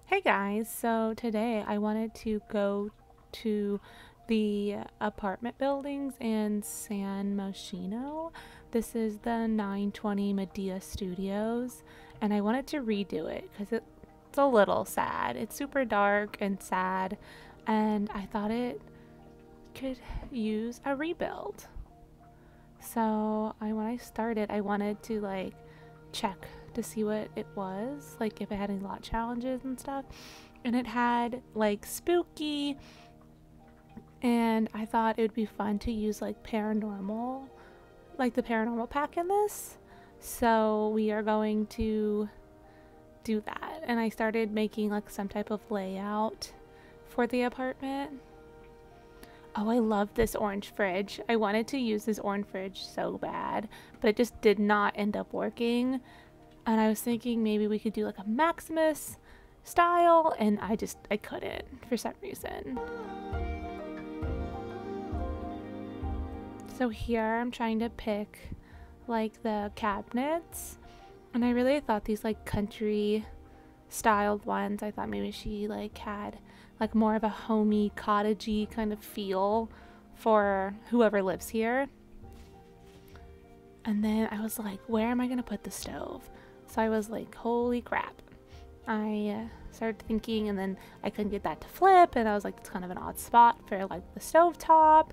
Hey guys, so today I wanted to go to the apartment buildings in San Moschino. This is the 920 Medina Studios, and I wanted to redo it because it's a little sad. It's super dark and sad, and I thought it could use a rebuild. So when I started, I wanted to check to see what it was, like if it had any lot challenges and stuff. And it had like spooky, and I thought it would be fun to use like paranormal, like the paranormal pack in this. So we are going to do that. And I started making like some type of layout for the apartment. Oh, I love this orange fridge. I wanted to use this orange fridge so bad, but it just did not end up working. And I was thinking maybe we could do like a Maximus style, and I couldn't for some reason. So here I'm trying to pick like the cabinets, and I really thought these like country styled ones, I thought maybe she like had like more of a homey, cottagey kind of feel for whoever lives here. And then I was like, where am I gonna put the stove? So I was like, holy crap. I started thinking, and then I couldn't get that to flip, and I was like, it's kind of an odd spot for like the stove top.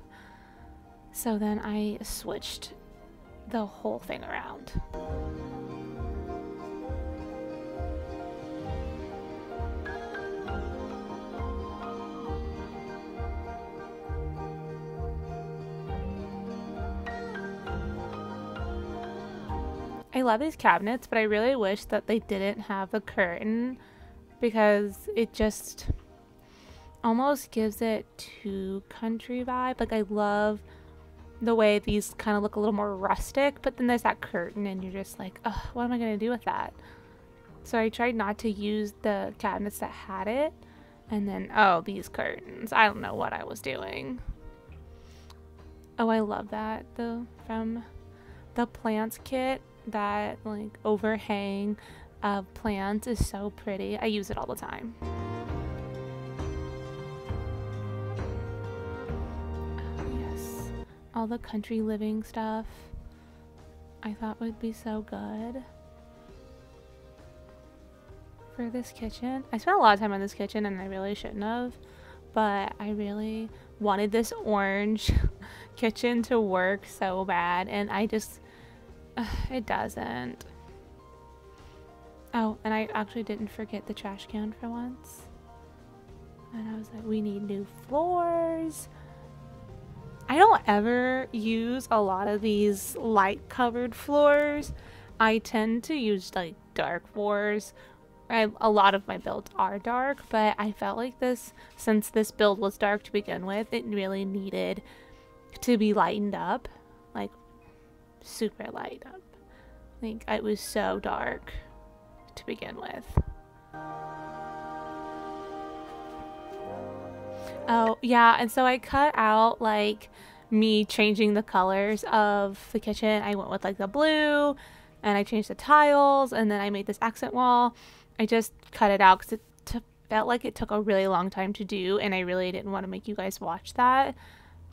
So then I switched the whole thing around. I love these cabinets, but I really wish that they didn't have the curtain because it just almost gives it too country vibe. Like I love the way these kind of look a little more rustic, but then there's that curtain and you're just like, ugh, what am I going to do with that? So I tried not to use the cabinets that had it. And then, oh, these curtains. I don't know what I was doing. Oh, I love that from the plants kit. That like overhang of plants is so pretty. I use it all the time. Oh, yes, all the country living stuff I thought would be so good for this kitchen. I spent a lot of time on this kitchen and I really shouldn't have, but I really wanted this orange kitchen to work so bad, and I just it doesn't. Oh, and I actually didn't forget the trash can for once. And I was like, we need new floors. I don't ever use a lot of these light covered floors. I tend to use like dark floors. A lot of my builds are dark, but I felt like since this build was dark to begin with, it really needed to be lightened up. Like super light up. Like it was so dark to begin with. Oh yeah, and so I cut out like me changing the colors of the kitchen. I went with like the blue, and I changed the tiles, and then I made this accent wall. I just cut it out because it felt like it took a really long time to do, and I really didn't want to make you guys watch that.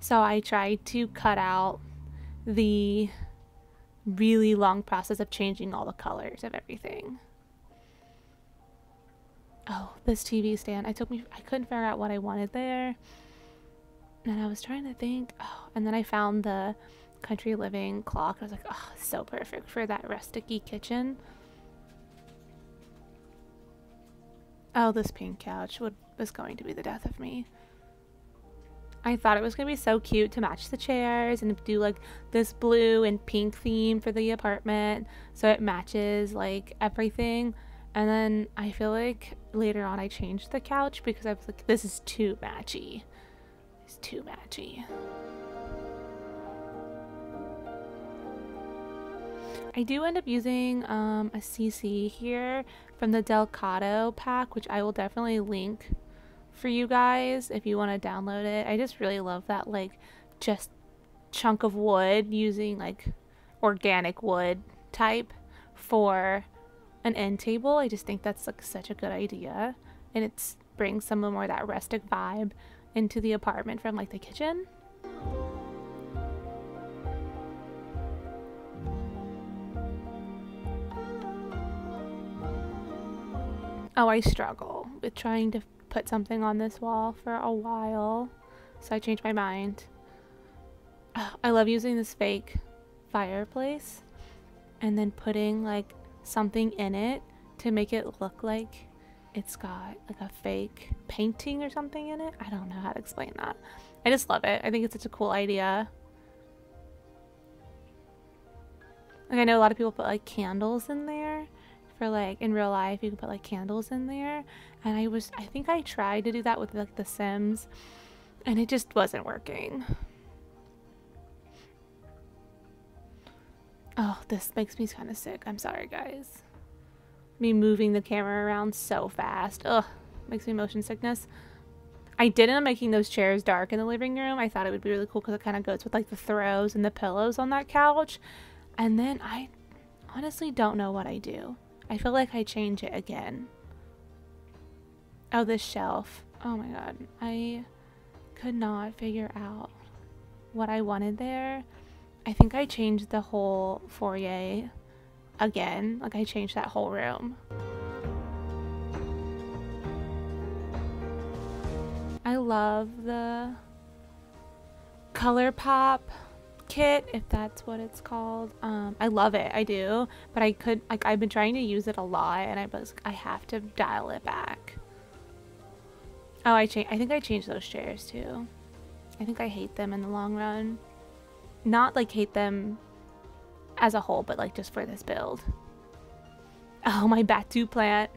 So I tried to cut out the really long process of changing all the colors of everything. Oh, this TV stand. I couldn't figure out what I wanted there. And I was trying to think. Oh, and then I found the country living clock. I was like, oh, so perfect for that rustic-y kitchen. Oh, this pink couch was going to be the death of me. I thought it was going to be so cute to match the chairs and do like this blue and pink theme for the apartment so it matches like everything. And then I feel like later on I changed the couch because I was like, this is too matchy. It's too matchy. I do end up using a CC here from the Delcato pack, which I will definitely link for you guys if you want to download it. I just really love that like just chunk of wood, using like organic wood type for an end table. I just think that's like such a good idea. and it brings some more of that rustic vibe into the apartment from like the kitchen. Oh, I struggle with trying to put something on this wall for a while, so I changed my mind. I love using this fake fireplace and then putting like something in it to make it look like it's got like a fake painting or something in it. I don't know how to explain that. I just love it. I think it's such a cool idea. Like I know a lot of people put like candles in there for like in real life. You can put like candles in there, and I think I tried to do that with like The Sims, and it just wasn't working. Oh, this makes me kind of sick. I'm sorry, guys. Me moving the camera around so fast. Ugh, makes me motion sickness. I did end up making those chairs dark in the living room. I thought it would be really cool because it kind of goes with like the throws and the pillows on that couch. And then I honestly don't know what I do. I feel like I change it again. Oh, this shelf. Oh my god. I could not figure out what I wanted there. I think I changed the whole foyer again. Like I changed that whole room. I love the ColourPop kit, if that's what it's called. I love it. I do. But I've been trying to use it a lot, and I have to dial it back. Oh, I think I changed those chairs too. I think I hate them in the long run. Not like hate them as a whole, but like just for this build. Oh, my Batu plant.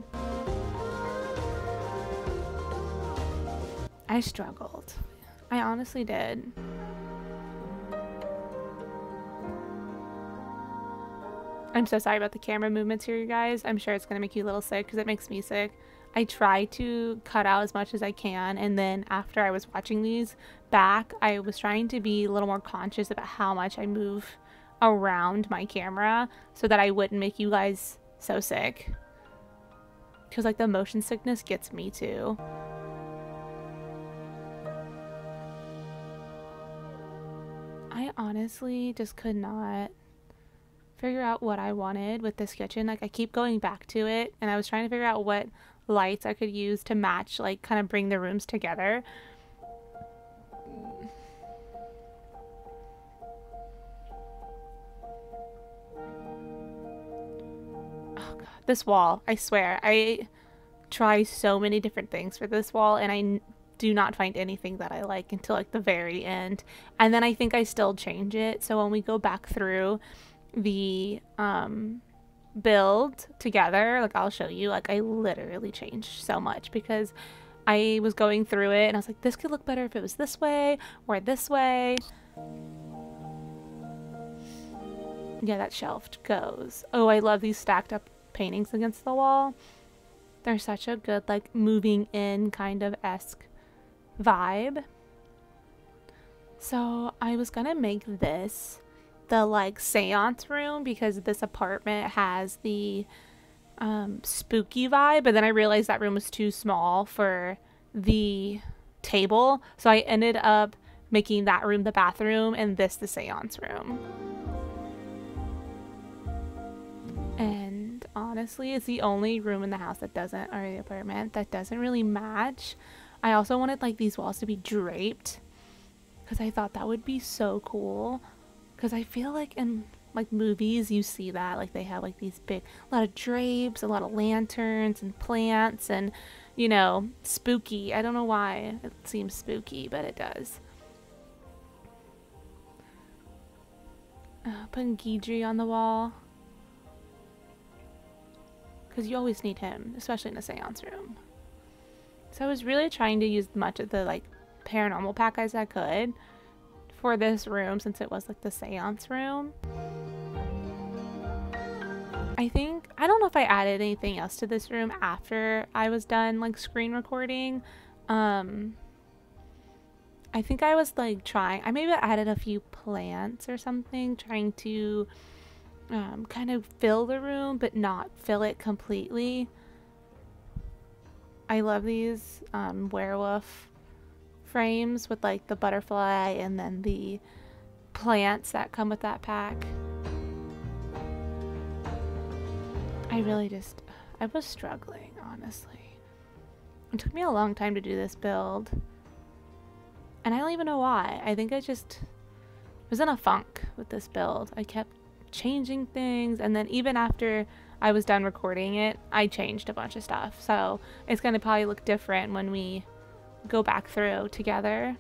I struggled. I honestly did. I'm so sorry about the camera movements here, you guys. I'm sure it's gonna make you a little sick because it makes me sick. I try to cut out as much as I can, and then after I was watching these back, I was trying to be a little more conscious about how much I move around my camera so that I wouldn't make you guys so sick. Because like the motion sickness gets me too. I honestly just could not figure out what I wanted with this kitchen. Like I keep going back to it, and I was trying to figure out what lights I could use to match, like kind of bring the rooms together. Oh god, this wall, I swear, I try so many different things for this wall, and I do not find anything that I like until like the very end, and then I think I still change it. So when we go back through the build together, like I'll show you, like I literally changed so much because I was going through it and I was like, this could look better if it was this way or this way. Yeah, that shelf goes. Oh, I love these stacked up paintings against the wall. They're such a good like moving in kind of esque vibe. So I was gonna make this the like seance room because this apartment has the spooky vibe, but then I realized that room was too small for the table, so I ended up making that room the bathroom and this the seance room. And honestly, it's the only room in the house that doesn't, or the apartment, that doesn't really match. I also wanted like these walls to be draped because I thought that would be so cool. Because I feel like in like movies you see that, like they have like these big, a lot of drapes, a lot of lanterns and plants and, you know, spooky. I don't know why it seems spooky, but it does. Putting Guidry on the wall. Because you always need him, especially in a seance room. So I was really trying to use as much of the like paranormal pack as I could for this room, since it was like the seance room. I don't know if I added anything else to this room after I was done like screen recording. I think I was like I maybe added a few plants or something, trying to kind of fill the room but not fill it completely. I love these werewolf frames with like the butterfly and then the plants that come with that pack. I was struggling, honestly. It took me a long time to do this build. And I don't even know why. I think I just was in a funk with this build. I kept changing things, and then even after I was done recording it, I changed a bunch of stuff. So it's gonna probably look different when we go back through together.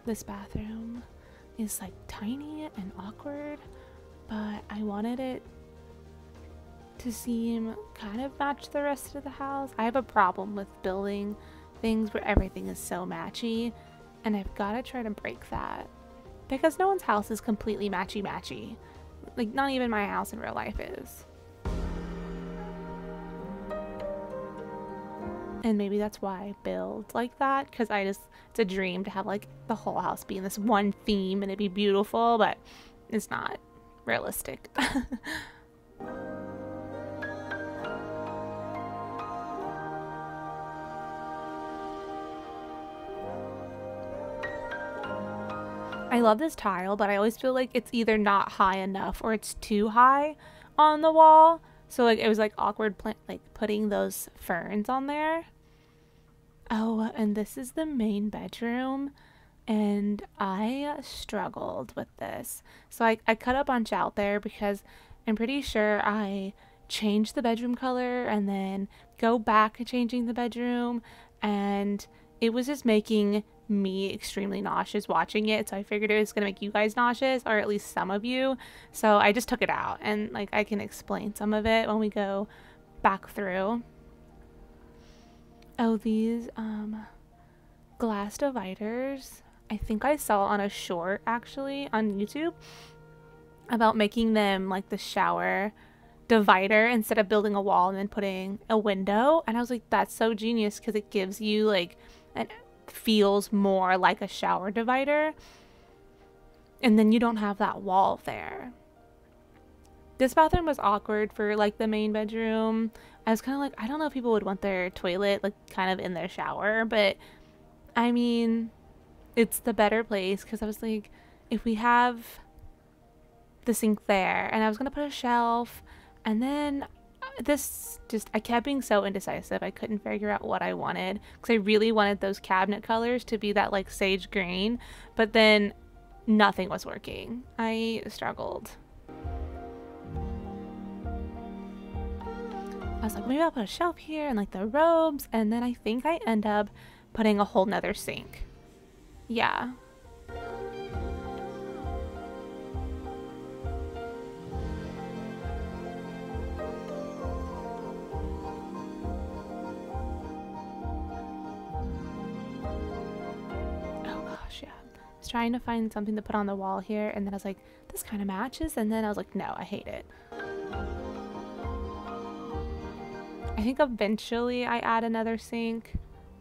This bathroom is like tiny and awkward, but I wanted it to seem kind of match the rest of the house. I have a problem with building things where everything is so matchy, and I've got to try to break that because no one's house is completely matchy. Like, not even my house in real life is. And maybe that's why I build like that, because it's a dream to have like the whole house be in this one theme and it'd be beautiful, but it's not realistic. I love this tile, but I always feel like it's either not high enough or it's too high on the wall. So like it was like awkward like putting those ferns on there. Oh, and this is the main bedroom, and I struggled with this. So I cut a bunch out there because I'm pretty sure I changed the bedroom color and then go back to changing the bedroom, and it was just making me extremely nauseous watching it. So I figured it was gonna make you guys nauseous, or at least some of you. So I just took it out, and like I can explain some of it when we go back through. Oh, these glass dividers, I think I saw on a short actually on YouTube about making them like the shower divider instead of building a wall and then putting a window, and I was like, that's so genius, because it gives you like feels more like a shower divider, and then you don't have that wall there. This bathroom was awkward for like the main bedroom. I was kind of like, I don't know if people would want their toilet like kind of in their shower, but I mean, it's the better place, because I was like, if we have the sink there, and I was gonna put a shelf, and then I kept being so indecisive. I couldn't figure out what I wanted, because I really wanted those cabinet colors to be that like sage green, but then nothing was working. I struggled. I was like, maybe I'll put a shelf here and like the robes, and then I think I end up putting a whole nother sink. Yeah. Trying to find something to put on the wall here, and then I was like, this kind of matches, and then I was like, no, I hate it. I think eventually I add another sink.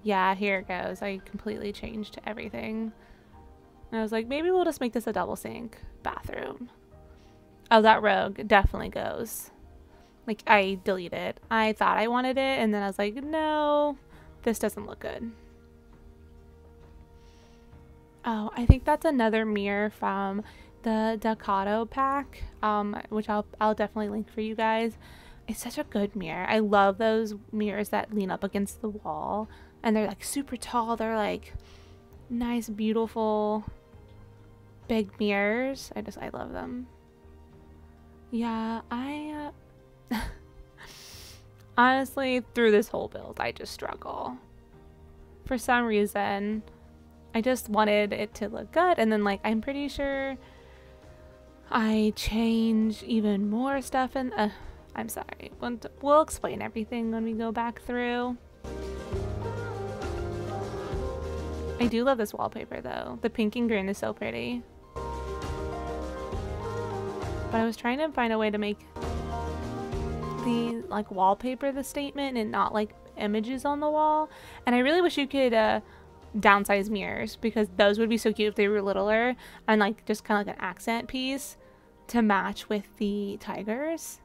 Yeah, here it goes. I completely changed everything. And I was like, maybe we'll just make this a double sink bathroom. Oh, that rogue definitely goes. Like, I deleted it. I thought I wanted it, and then I was like, no, this doesn't look good. Oh, I think that's another mirror from the Ducato pack, which I'll definitely link for you guys. It's such a good mirror. I love those mirrors that lean up against the wall, and they're like super tall. They're like nice, beautiful, big mirrors. I love them. Yeah, I honestly, through this whole build, I just struggle. For some reason, I just wanted it to look good, and then like I'm pretty sure I change even more stuff, and I'm sorry, we'll explain everything when we go back through. I do love this wallpaper though. The pink and green is so pretty. But I was trying to find a way to make the like wallpaper the statement and not like images on the wall, and I really wish you could downsize mirrors, because those would be so cute if they were littler and like just kind of like an accent piece to match with the tigers.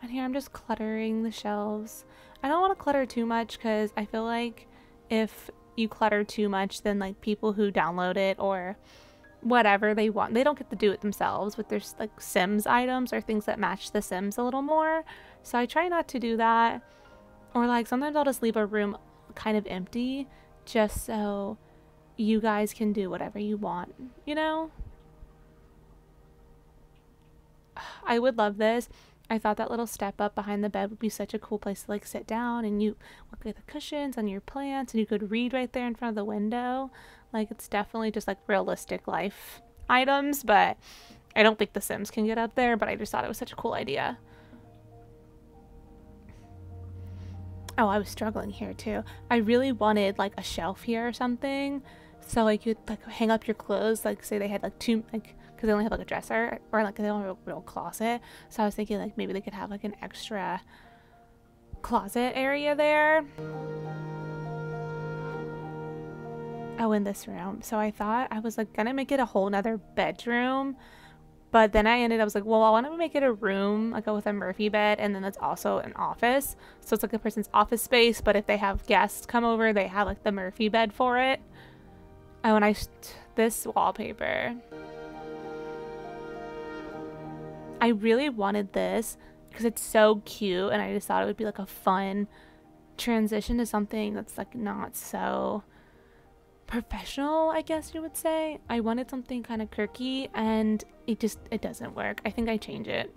And here I'm just cluttering the shelves. I don't want to clutter too much because I feel like if you clutter too much, then like people who download it or whatever they want, they don't get to do it themselves with their like Sims items or things that match the Sims a little more. So I try not to do that. Or like sometimes I'll just leave a room kind of empty just so you guys can do whatever you want, you know? I would love this. I thought that little step up behind the bed would be such a cool place to like sit down and you look at the cushions on your plants and you could read right there in front of the window. Like it's definitely just like realistic life items, but I don't think the Sims can get up there, but I just thought it was such a cool idea. Oh, I was struggling here too. I really wanted like a shelf here or something. So like you'd like hang up your clothes, like say they had like two, like because they only have like a dresser or like they don't have a real closet. So I was thinking like maybe they could have like an extra closet area there. Oh, in this room. So I thought I was like gonna make it a whole nother bedroom, but then I was like, well, I want to make it a room like with a Murphy bed, and then it's also an office. So it's like a person's office space, but if they have guests come over, they have like the Murphy bed for it. Oh, and this wallpaper. I really wanted this because it's so cute, and I just thought it would be like a fun transition to something that's like not so professional, I guess you would say. I wanted something kind of quirky, and it doesn't work. I think I change it.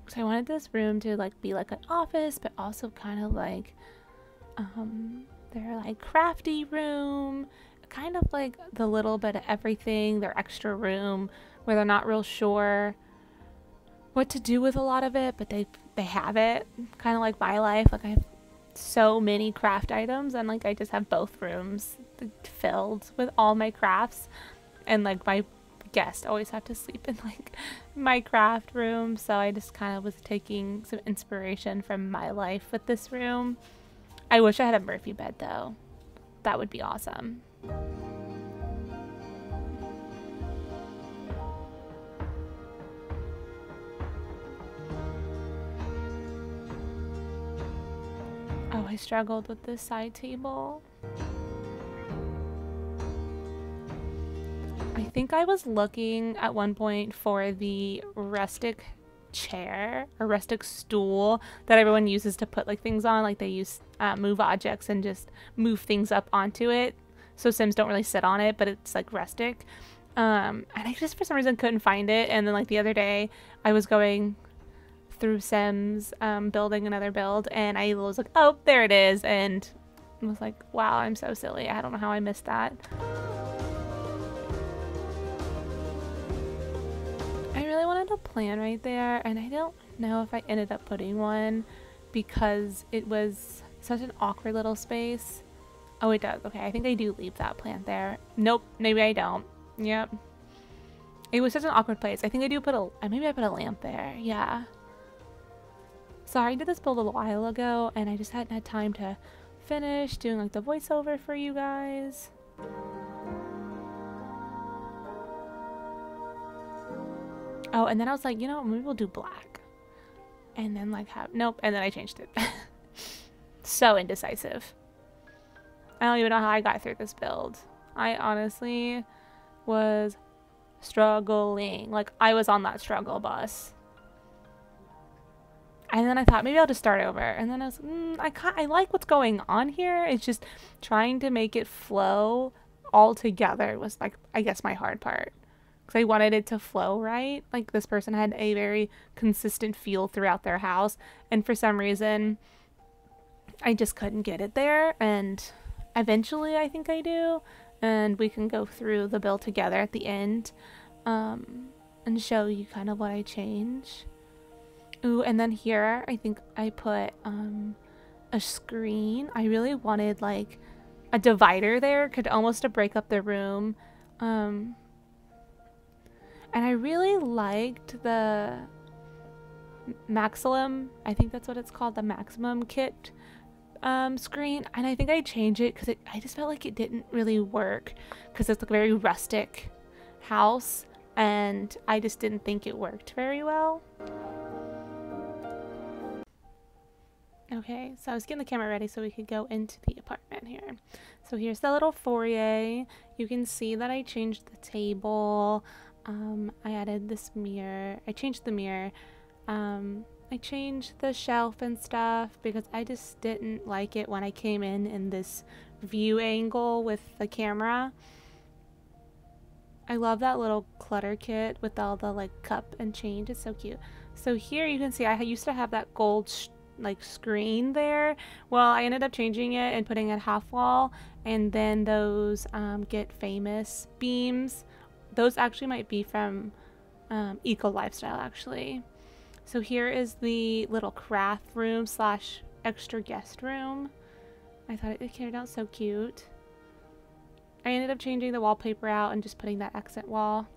So I wanted this room to like be like an office, but also kind of like their like crafty room, kind of like the little bit of everything, their extra room where they're not real sure what to do with a lot of it, but they have it. Kind of like my life, like I have so many craft items, and like I just have both rooms filled with all my crafts, and like my guests always have to sleep in like my craft room, so I just kind of was taking some inspiration from my life with this room. I wish I had a Murphy bed though. That would be awesome. Oh, I struggled with this side table. I think I was looking at one point for the rustic chair or rustic stool that everyone uses to put like things on, like they use move objects and just move things up onto it, so Sims don't really sit on it, but it's like rustic. And I just for some reason couldn't find it, and then like the other day I was going through Sims building another build, and I was like, oh, there it is, and I was like, wow, I'm so silly. I don't know how I missed that. I really wanted a plan right there, and I don't know if I ended up putting one because it was such an awkward little space. Oh, it does. Okay, I think I do leave that plant there. Nope, maybe I don't. Yep. It was such an awkward place. I think I do put maybe I put a lamp there. Yeah. Sorry, I did this build a while ago, and I just hadn't had time to finish doing like the voiceover for you guys. Oh, and then I was like, you know, maybe we'll do black. And then like nope, and then I changed it. So indecisive. I don't even know how I got through this build. I honestly was struggling. Like I was on that struggle bus. And then I thought maybe I'll just start over. And then I was I like what's going on here. It's just trying to make it flow all together was like, I guess, my hard part. Because I wanted it to flow right. Like this person had a very consistent feel throughout their house, and for some reason I just couldn't get it there, and eventually I think I do, and we can go through the build together at the end and show you kind of what I change. Ooh, and then here I think I put a screen. I really wanted like a divider there, could almost to break up the room. And I really liked the maximum, I think that's what it's called, the maximum kit screen, and I think I changed it because I just felt like it didn't really work because it's like a very rustic house, and I just didn't think it worked very well. Okay, so I was getting the camera ready so we could go into the apartment here. So here's the little foyer. You can see that I changed the table. I added this mirror. I changed the mirror. I changed the shelf and stuff because I just didn't like it when I came in this view angle with the camera. I love that little clutter kit with all the like cup and change. It's so cute. So here you can see I used to have that gold like screen there. Well, I ended up changing it and putting it half wall, and then those Get Famous beams. Those actually might be from Eco Lifestyle actually. So here is the little craft room slash extra guest room. I thought it turned out so cute. I ended up changing the wallpaper out and just putting that accent wall.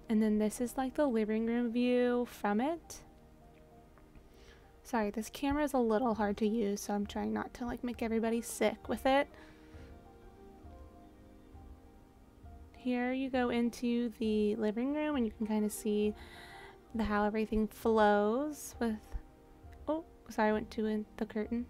And then this is like the living room view from it. Sorry, this camera is a little hard to use, so I'm trying not to like make everybody sick with it. Here you go into the living room and you can kind of see how everything flows with, oh, sorry, I went to the curtain.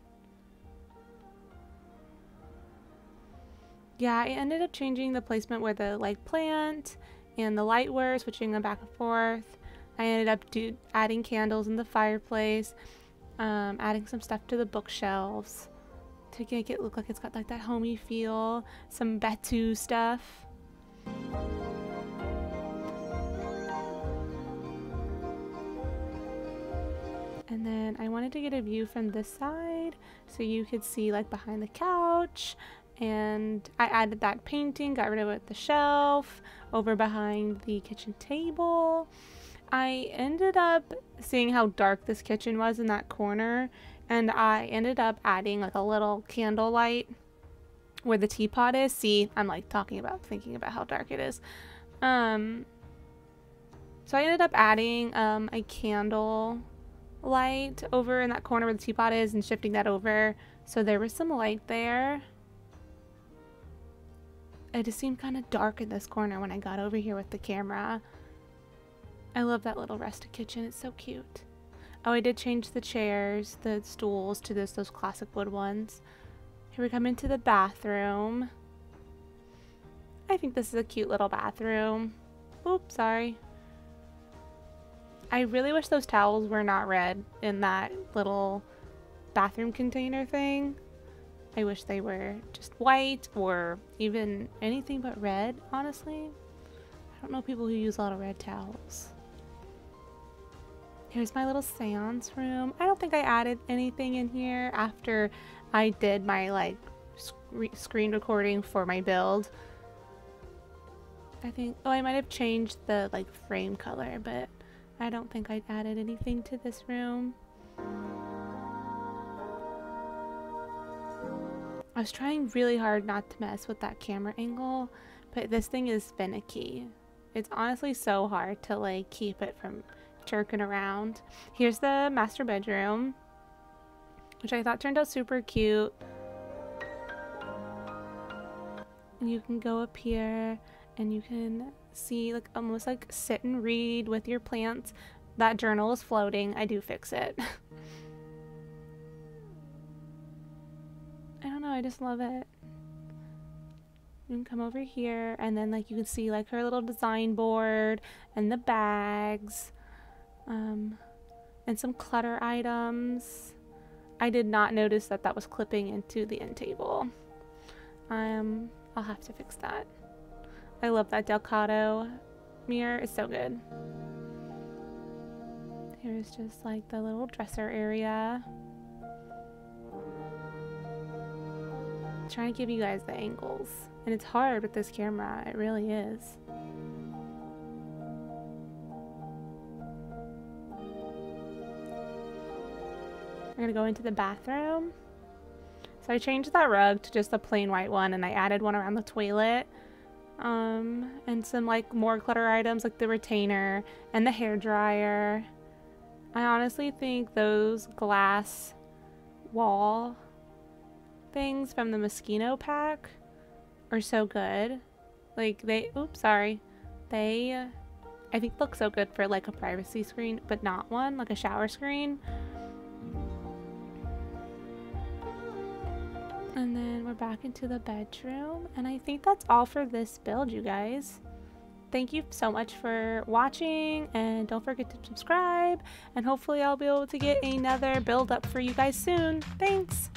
Yeah, I ended up changing the placement where the like plant and the light were, switching them back and forth. I ended up adding candles in the fireplace, adding some stuff to the bookshelves to make it look like it's got like that homey feel, some Batu stuff. And then I wanted to get a view from this side so you could see like behind the couch, and I added that painting, got rid of it, the shelf over behind the kitchen table. I ended up seeing how dark this kitchen was in that corner, and I ended up adding like a little candle light where the teapot is. See, I'm like thinking about how dark it is. So I ended up adding a candle light over in that corner where the teapot is and shifting that over, so there was some light there. It just seemed kind of dark in this corner when I got over here with the camera. I love that little rustic kitchen, it's so cute. Oh, I did change the chairs, the stools to those classic wood ones. Here we come into the bathroom. I think this is a cute little bathroom. Oops, sorry. I really wish those towels were not red in that little bathroom container thing. I wish they were just white or even anything but red, honestly. I don't know people who use a lot of red towels. Here's my little seance room. I don't think I added anything in here after I did my like screen recording for my build. I think, oh, I might have changed the like frame color, but I don't think I added anything to this room. I was trying really hard not to mess with that camera angle, but this thing is finicky. It's honestly so hard to like keep it from jerking around. Here's the master bedroom, which I thought turned out super cute. And you can go up here and you can see like almost like sit and read with your plants. That journal is floating. I do fix it. I don't know, I just love it. You can come over here and then like you can see like her little design board and the bags, and some clutter items. I did not notice that that was clipping into the end table. I'll have to fix that. I love that Delgado mirror, it's so good. Here's just like the little dresser area. I'm trying to give you guys the angles, and it's hard with this camera, it really is. We're gonna go into the bathroom. So I changed that rug to just a plain white one, and I added one around the toilet. And some like more clutter items like the retainer and the hair dryer. I honestly think those glass wall things from the Mosquito pack are so good. Like they, oops, sorry. They, I think look so good for like a privacy screen, but not one, like a shower screen. And then we're back into the bedroom. And I think that's all for this build, you guys. Thank you so much for watching, and don't forget to subscribe, and hopefully I'll be able to get another build up for you guys soon. Thanks!